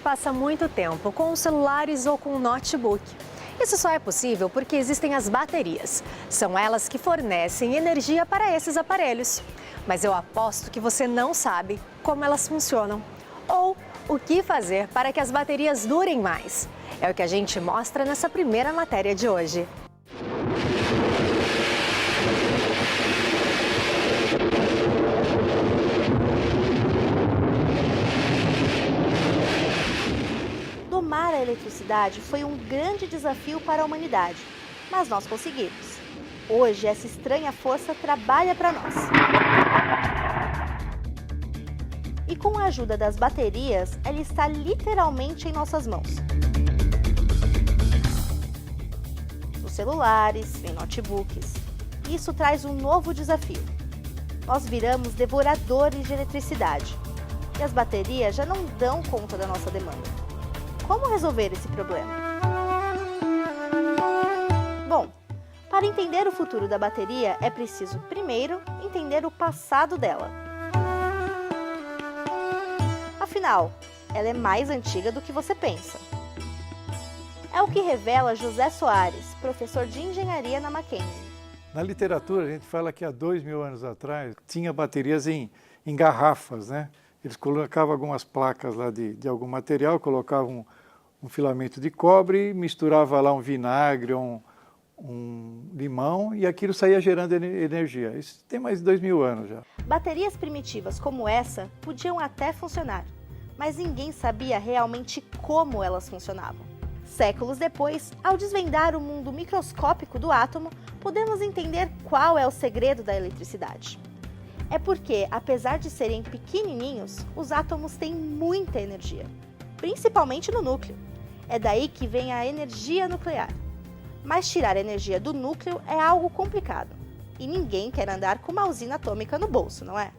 passa muito tempo com os celulares ou com o notebook. Isso só é possível porque existem as baterias. São elas que fornecem energia para esses aparelhos. Mas eu aposto que você não sabe como elas funcionam ou o que fazer para que as baterias durem mais. É o que a gente mostra nessa primeira matéria de hoje. Domar a eletricidade foi um grande desafio para a humanidade, mas nós conseguimos. Hoje, essa estranha força trabalha para nós. E com a ajuda das baterias, ela está literalmente em nossas mãos. Nos celulares, em notebooks. Isso traz um novo desafio. Nós viramos devoradores de eletricidade. E as baterias já não dão conta da nossa demanda. Como resolver esse problema? Bom, para entender o futuro da bateria, é preciso, primeiro, entender o passado dela. Afinal, ela é mais antiga do que você pensa. É o que revela José Soares, professor de engenharia na Mackenzie. Na literatura, a gente fala que há 2000 anos atrás, tinha baterias em garrafas, né? Eles colocavam algumas placas lá de algum material, colocavam um filamento de cobre, misturava lá um vinagre, um limão e aquilo saía gerando energia. Isso tem mais de 2000 anos já. Baterias primitivas como essa podiam até funcionar, mas ninguém sabia realmente como elas funcionavam. Séculos depois, ao desvendar o mundo microscópico do átomo, podemos entender qual é o segredo da eletricidade. É porque, apesar de serem pequenininhos, os átomos têm muita energia, principalmente no núcleo. É daí que vem a energia nuclear. Mas tirar energia do núcleo é algo complicado. E ninguém quer andar com uma usina atômica no bolso, não é?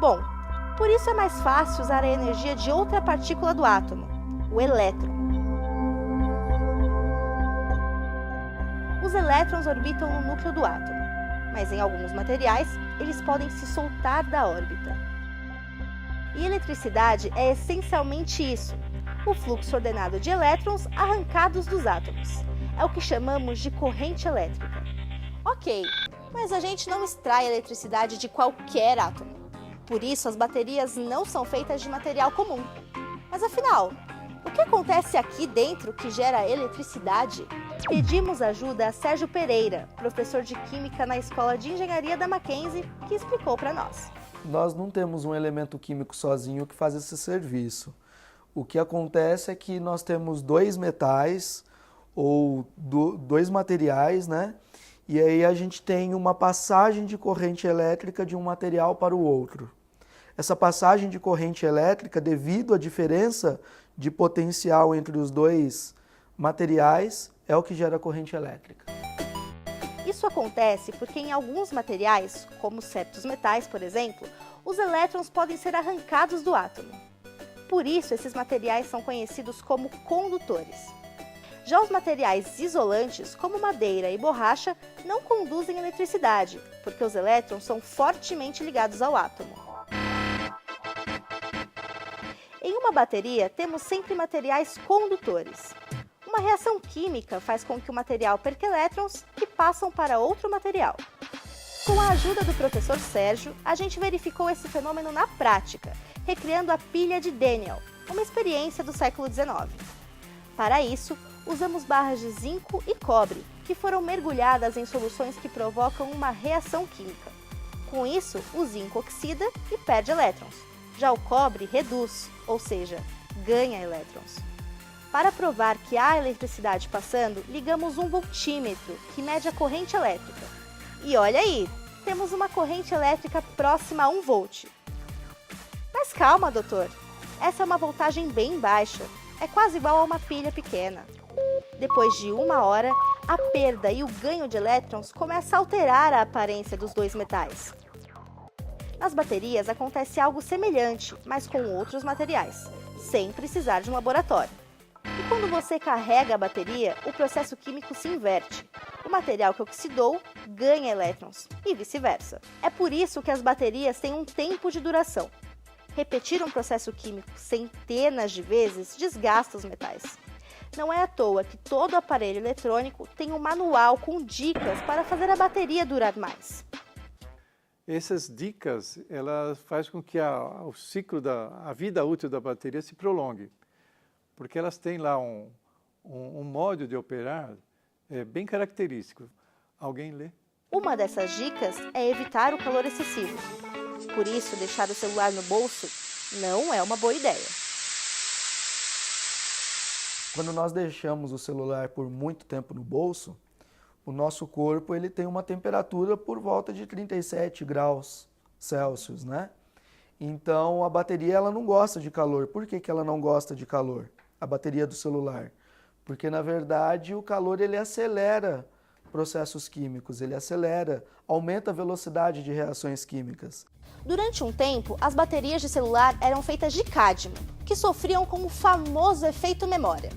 Bom, por isso é mais fácil usar a energia de outra partícula do átomo, o elétron. Os elétrons orbitam no núcleo do átomo, mas em alguns materiais eles podem se soltar da órbita. E eletricidade é essencialmente isso, o fluxo ordenado de elétrons arrancados dos átomos. É o que chamamos de corrente elétrica. Ok, mas a gente não extrai eletricidade de qualquer átomo. Por isso as baterias não são feitas de material comum. Mas afinal, o que acontece aqui dentro que gera eletricidade? Pedimos ajuda a Sérgio Pereira, professor de Química na Escola de Engenharia da Mackenzie, que explicou para nós. Nós não temos um elemento químico sozinho que faz esse serviço. O que acontece é que nós temos dois metais ou dois materiais, né? E aí a gente tem uma passagem de corrente elétrica de um material para o outro. Essa passagem de corrente elétrica, devido à diferença de potencial entre os dois materiais, é o que gera corrente elétrica. Isso acontece porque em alguns materiais, como certos metais, por exemplo, os elétrons podem ser arrancados do átomo. Por isso, esses materiais são conhecidos como condutores. Já os materiais isolantes, como madeira e borracha, não conduzem eletricidade, porque os elétrons são fortemente ligados ao átomo. Em uma bateria, temos sempre materiais condutores. Uma reação química faz com que o material perca elétrons que passam para outro material. Com a ajuda do professor Sérgio, a gente verificou esse fenômeno na prática, recriando a pilha de Daniel, uma experiência do século XIX. Para isso, usamos barras de zinco e cobre, que foram mergulhadas em soluções que provocam uma reação química. Com isso, o zinco oxida e perde elétrons. Já o cobre reduz, ou seja, ganha elétrons. Para provar que há eletricidade passando, ligamos um voltímetro, que mede a corrente elétrica. E olha aí, temos uma corrente elétrica próxima a 1 volt. Mas calma, doutor, essa é uma voltagem bem baixa, é quase igual a uma pilha pequena. Depois de 1 hora, a perda e o ganho de elétrons começa a alterar a aparência dos dois metais. Nas baterias acontece algo semelhante, mas com outros materiais, sem precisar de um laboratório. E quando você carrega a bateria, o processo químico se inverte. O material que oxidou ganha elétrons e vice-versa. É por isso que as baterias têm um tempo de duração. Repetir um processo químico centenas de vezes desgasta os metais. Não é à toa que todo aparelho eletrônico tem um manual com dicas para fazer a bateria durar mais. Essas dicas, elas fazem com que o ciclo a vida útil da bateria se prolongue, porque elas têm lá um modo de operar bem característico. Alguém lê? Uma dessas dicas é evitar o calor excessivo. Por isso, deixar o celular no bolso não é uma boa ideia. Quando nós deixamos o celular por muito tempo no bolso, o nosso corpo ele tem uma temperatura por volta de 37 graus Celsius, né? Então a bateria ela não gosta de calor. Por que ela não gosta de calor? A bateria do celular. Porque na verdade o calor ele acelera processos químicos, ele aumenta a velocidade de reações químicas. Durante um tempo, as baterias de celular eram feitas de cádmio, que sofriam com o famoso efeito memória.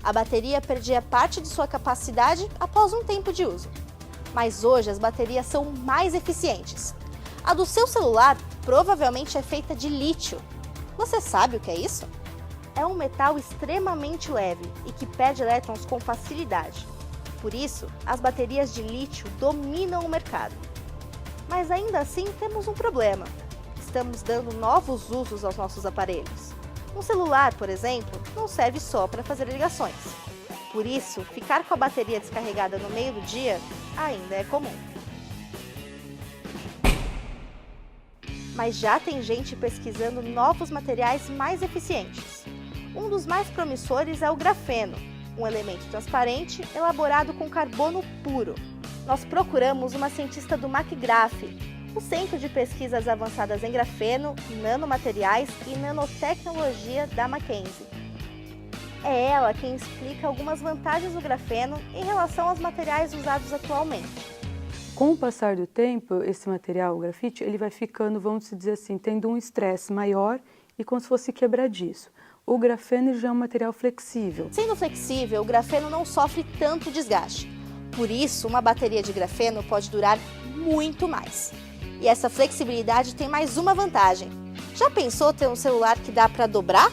A bateria perdia parte de sua capacidade após um tempo de uso. Mas hoje as baterias são mais eficientes. A do seu celular provavelmente é feita de lítio. Você sabe o que é isso? É um metal extremamente leve e que perde elétrons com facilidade. Por isso, as baterias de lítio dominam o mercado. Mas ainda assim temos um problema. Estamos dando novos usos aos nossos aparelhos. Um celular, por exemplo, não serve só para fazer ligações. Por isso, ficar com a bateria descarregada no meio do dia ainda é comum. Mas já tem gente pesquisando novos materiais mais eficientes. Um dos mais promissores é o grafeno, um elemento transparente elaborado com carbono puro. Nós procuramos uma cientista do McGraph, o Centro de Pesquisas Avançadas em Grafeno, Nanomateriais e Nanotecnologia da Mackenzie. É ela quem explica algumas vantagens do grafeno em relação aos materiais usados atualmente. Com o passar do tempo, esse material, o grafite, ele vai ficando, vamos dizer assim, tendo um estresse maior e como se fosse quebradiço. O grafeno já é um material flexível. Sendo flexível, o grafeno não sofre tanto desgaste. Por isso, uma bateria de grafeno pode durar muito mais. E essa flexibilidade tem mais uma vantagem. Já pensou ter um celular que dá para dobrar?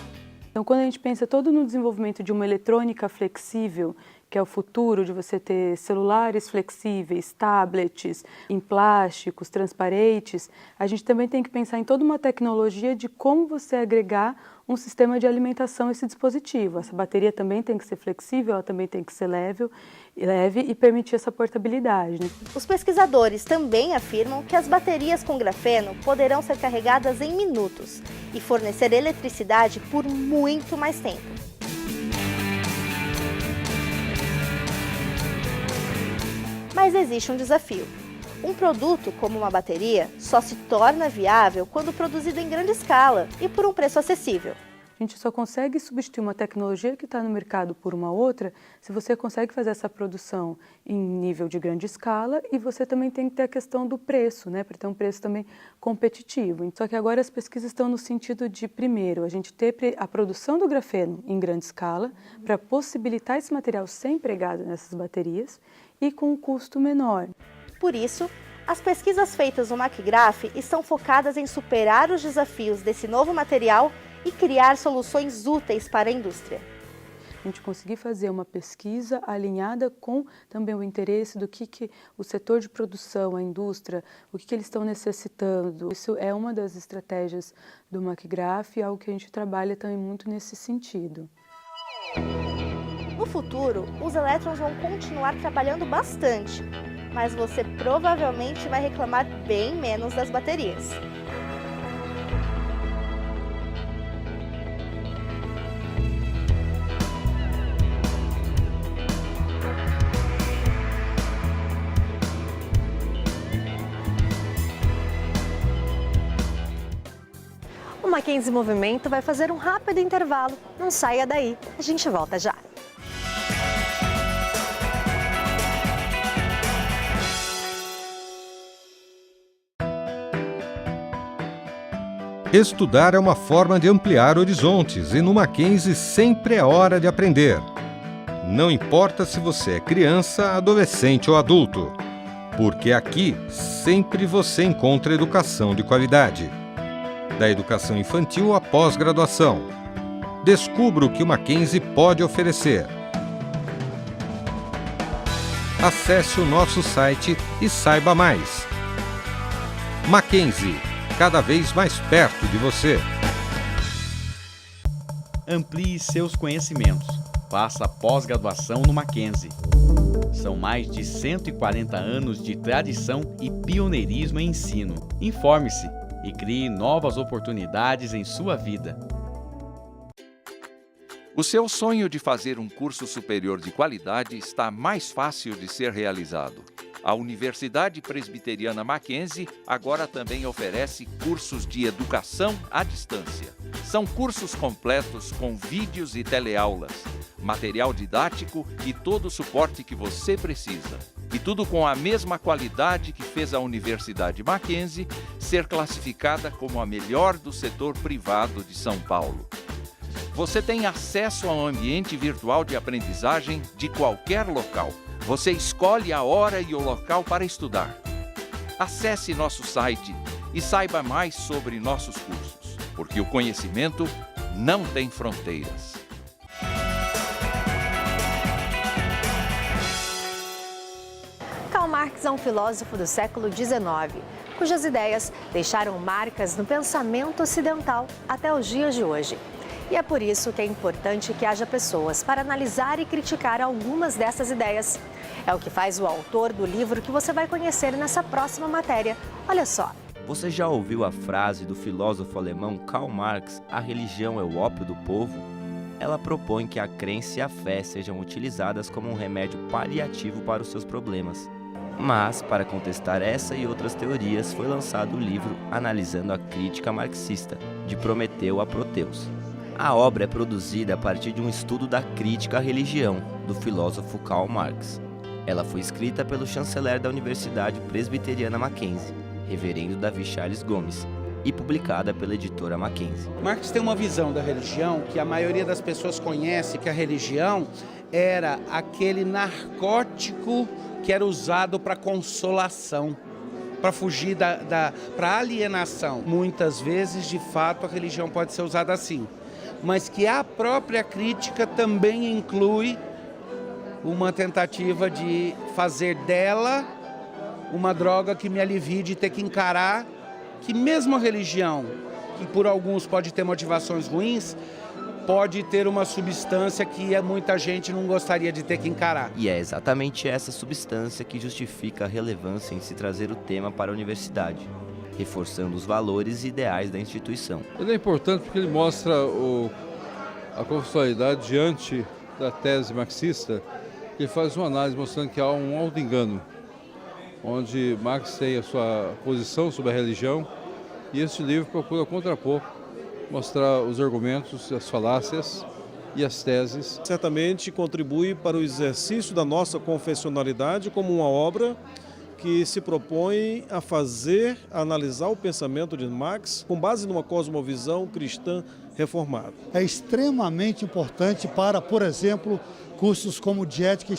Então, quando a gente pensa todo no desenvolvimento de uma eletrônica flexível, que é o futuro de você ter celulares flexíveis, tablets em plásticos, transparentes, a gente também tem que pensar em toda uma tecnologia de como você agregar um sistema de alimentação a esse dispositivo. Essa bateria também tem que ser flexível, ela também tem que ser leve e permitir essa portabilidade, né? Os pesquisadores também afirmam que as baterias com grafeno poderão ser carregadas em minutos e fornecer eletricidade por muito mais tempo. Mas existe um desafio. Um produto, como uma bateria, só se torna viável quando produzido em grande escala e por um preço acessível. A gente só consegue substituir uma tecnologia que está no mercado por uma outra se você consegue fazer essa produção em nível de grande escala e você também tem que ter a questão do preço, né, para ter um preço também competitivo. Só que agora as pesquisas estão no sentido de, primeiro, a gente ter a produção do grafeno em grande escala para possibilitar esse material ser empregado nessas baterias e com um custo menor. Por isso, as pesquisas feitas no McGraph estão focadas em superar os desafios desse novo material e criar soluções úteis para a indústria. A gente conseguir fazer uma pesquisa alinhada com também o interesse do que o setor de produção, a indústria, o que eles estão necessitando. Isso é uma das estratégias do McGraph e algo que a gente trabalha também muito nesse sentido. No futuro, os elétrons vão continuar trabalhando bastante, mas você provavelmente vai reclamar bem menos das baterias. O Mackenzie Movimento vai fazer um rápido intervalo. Não saia daí, a gente volta já. Estudar é uma forma de ampliar horizontes e no Mackenzie sempre é hora de aprender. Não importa se você é criança, adolescente ou adulto, porque aqui sempre você encontra educação de qualidade. Da educação infantil à pós-graduação. Descubra o que o Mackenzie pode oferecer. Acesse o nosso site e saiba mais. Mackenzie, cada vez mais perto de você. Amplie seus conhecimentos. Faça pós-graduação no Mackenzie. São mais de 140 anos de tradição e pioneirismo em ensino. Informe-se e crie novas oportunidades em sua vida. O seu sonho de fazer um curso superior de qualidade está mais fácil de ser realizado. A Universidade Presbiteriana Mackenzie agora também oferece cursos de educação à distância. São cursos completos com vídeos e teleaulas, material didático e todo o suporte que você precisa. E tudo com a mesma qualidade que fez a Universidade Mackenzie ser classificada como a melhor do setor privado de São Paulo. Você tem acesso a um ambiente virtual de aprendizagem de qualquer local. Você escolhe a hora e o local para estudar. Acesse nosso site e saiba mais sobre nossos cursos, porque o conhecimento não tem fronteiras. Karl Marx é um filósofo do século XIX, cujas ideias deixaram marcas no pensamento ocidental até os dias de hoje. E é por isso que é importante que haja pessoas para analisar e criticar algumas dessas ideias. É o que faz o autor do livro que você vai conhecer nessa próxima matéria. Olha só. Você já ouviu a frase do filósofo alemão Karl Marx, a religião é o ópio do povo? Ela propõe que a crença e a fé sejam utilizadas como um remédio paliativo para os seus problemas. Mas, para contestar essa e outras teorias, foi lançado o livro Analisando a Crítica Marxista, de Prometeu a Proteus. A obra é produzida a partir de um estudo da crítica à religião, do filósofo Karl Marx. Ela foi escrita pelo chanceler da Universidade Presbiteriana Mackenzie, reverendo Davi Charles Gomes, e publicada pela editora Mackenzie. Marx tem uma visão da religião que a maioria das pessoas conhece, que a religião era aquele narcótico que era usado para consolação, para fugir para alienação. Muitas vezes, de fato, a religião pode ser usada assim, mas que a própria crítica também inclui uma tentativa de fazer dela uma droga que me alivie de ter que encarar que mesmo a religião, que por alguns pode ter motivações ruins, pode ter uma substância que muita gente não gostaria de ter que encarar. E é exatamente essa substância que justifica a relevância em se trazer o tema para a universidade, reforçando os valores e ideais da instituição. Ele é importante porque ele mostra a confessionalidade diante da tese marxista. Ele faz uma análise mostrando que há um auto-engano, onde Marx tem a sua posição sobre a religião, e este livro procura contrapor, mostrar os argumentos, as falácias e as teses. Certamente contribui para o exercício da nossa confessionalidade como uma obra que se propõe a analisar o pensamento de Marx com base numa cosmovisão cristã reformada. É extremamente importante para, por exemplo, cursos como de ética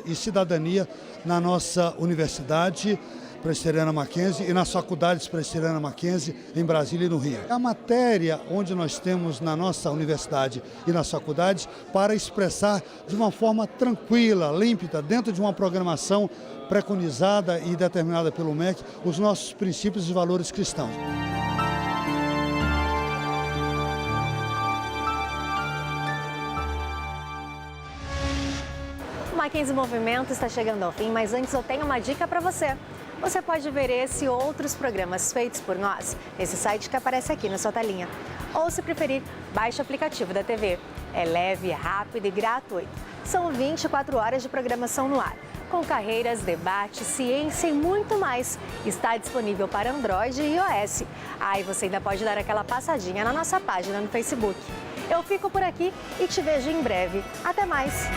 e cidadania na nossa Universidade Presbiteriana Mackenzie e nas faculdades Presbiteriana Mackenzie em Brasília e no Rio. É a matéria onde nós temos na nossa universidade e nas faculdades para expressar de uma forma tranquila, límpida, dentro de uma programação preconizada e determinada pelo MEC, os nossos princípios e valores cristãos. O Mackenzie Movimento está chegando ao fim, mas antes eu tenho uma dica para você. Você pode ver esse e outros programas feitos por nós nesse site que aparece aqui na sua telinha. Ou, se preferir, baixe o aplicativo da TV. É leve, rápido e gratuito. São 24 horas de programação no ar, com carreiras, debate, ciência e muito mais. Está disponível para Android e iOS. E você ainda pode dar aquela passadinha na nossa página no Facebook. Eu fico por aqui e te vejo em breve. Até mais!